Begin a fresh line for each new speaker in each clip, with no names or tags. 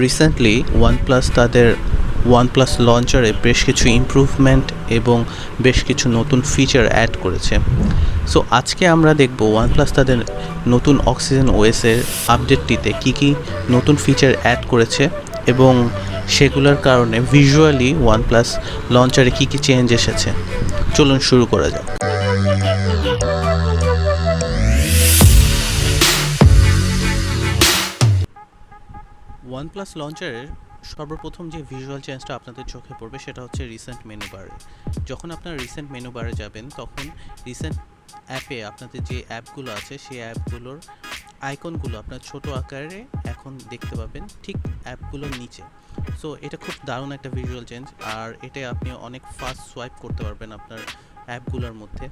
Recently OnePlus তাদের OnePlus লঞ্চারে বেশ কিছু ইমপ্রুভমেন্ট এবং বেশ কিছু নতুন ফিচার অ্যাড করেছে। সো আজকে আমরা দেখব ওয়ানপ্লাস তাদের নতুন অক্সিজেন ওএসের আপডেটটিতে কী কী নতুন ফিচার অ্যাড করেছে এবং সেগুলোর কারণে ভিজুয়ালি ওয়ানপ্লাস লঞ্চারে কী কী চেঞ্জ এসেছে। চলুন শুরু করা যাক। ওয়ানপ্লাস লঞ্চারের সর্বপ্রথম যে ভিজুয়াল চেঞ্জটা আপনাদের চোখে পড়বে সেটা হচ্ছে রিসেন্ট মেনু বারে। যখন আপনারা রিসেন্ট মেনু বারে যাবেন তখন রিসেন্ট অ্যাপে আপনাদের যে অ্যাপগুলো আছে সেই অ্যাপগুলোর আইকনগুলো আপনার ছোট আকারে এখন দেখতে পাবেন ঠিক অ্যাপগুলোর নিচে। সো এটা খুব দারুণ একটা ভিজুয়াল চেঞ্জ, আর এটা আপনি অনেক ফাস্ট সোয়াইপ করতে পারবেন আপনার অ্যাপগুলোর মধ্যে।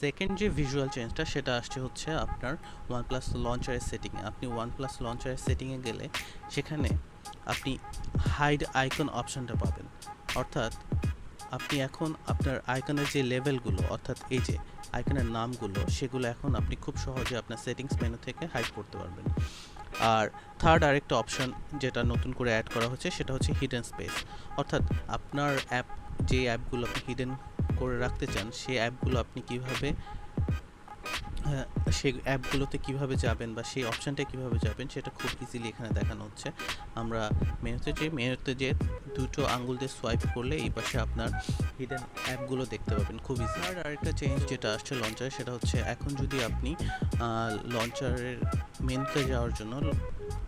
সেকেন্ড যে ভিজুয়াল চেঞ্জটা সেটা আসছে হচ্ছে আপনার ওয়ানপ্লাস লঞ্চারের সেটিংয়ে। আপনি ওয়ানপ্লাস লঞ্চারের সেটিংয়ে গেলে সেখানে আপনি হাইড আইকন অপশানটা পাবেন। অর্থাৎ আপনি এখন আপনার আইকনের যে লেভেলগুলো, অর্থাৎ এই যে আইকনের নামগুলো, সেগুলো এখন আপনি খুব সহজে আপনার সেটিংস মেনু থেকে হাইড করতে পারবেন। আর থার্ড আরেকটা অপশান যেটা নতুন করে অ্যাড করা হচ্ছে সেটা হচ্ছে হিডেন স্পেস। অর্থাৎ আপনার অ্যাপ, যে অ্যাপগুলো আপনি হিডেন করে রাখতে চান সেই অ্যাপগুলো আপনি কিভাবে সেই অ্যাপগুলোতে কিভাবে যাবেন বা সেই অপশানটা কিভাবে যাবেন সেটা খুব ইজিলি এখানে দেখানো হচ্ছে। আমরা মেনুতে যে দুটো আঙ্গুল দিয়ে সোয়াইপ করলে এই পাশে আপনার হিডেন অ্যাপগুলো দেখতে পাবেন খুব ইজি। আর আরেকটা চেঞ্জ যেটা আসছে লঞ্চারে সেটা হচ্ছে এখন যদি আপনি লঞ্চারের মেনুতে যাওয়ার জন্য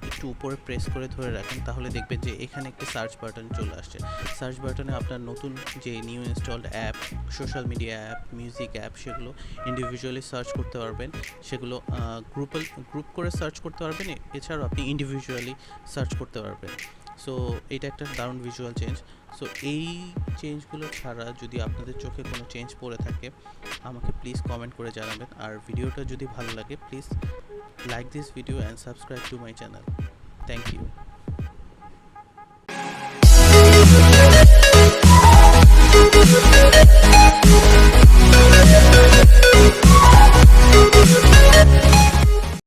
একটু উপরে প্রেস করে ধরে রাখেন তাহলে দেখবেন যে এখানে একটি সার্চ বাটন চলে আসছে। সার্চ বাটনে আপনার নতুন যে new installed app, social media app, music app, সেগুলো ইন্ডিভিজুয়ালি সার্চ করতে পারবেন। সেগুলো গ্রুপ করে সার্চ করতে পারবেন, এছাড়াও আপনি ইন্ডিভিজুয়ালি সার্চ করতে পারবেন। সো এটা একটা দারুণ ভিজুয়াল চেঞ্জ। সো এই চেঞ্জগুলো ছাড়া যদি আপনাদের চোখে কোনো চেঞ্জ পড়ে থাকে আমাকে প্লিজ কমেন্ট করে জানাবেন। আর ভিডিওটা যদি ভালো লাগে please like this video and subscribe to my channel. Thank you.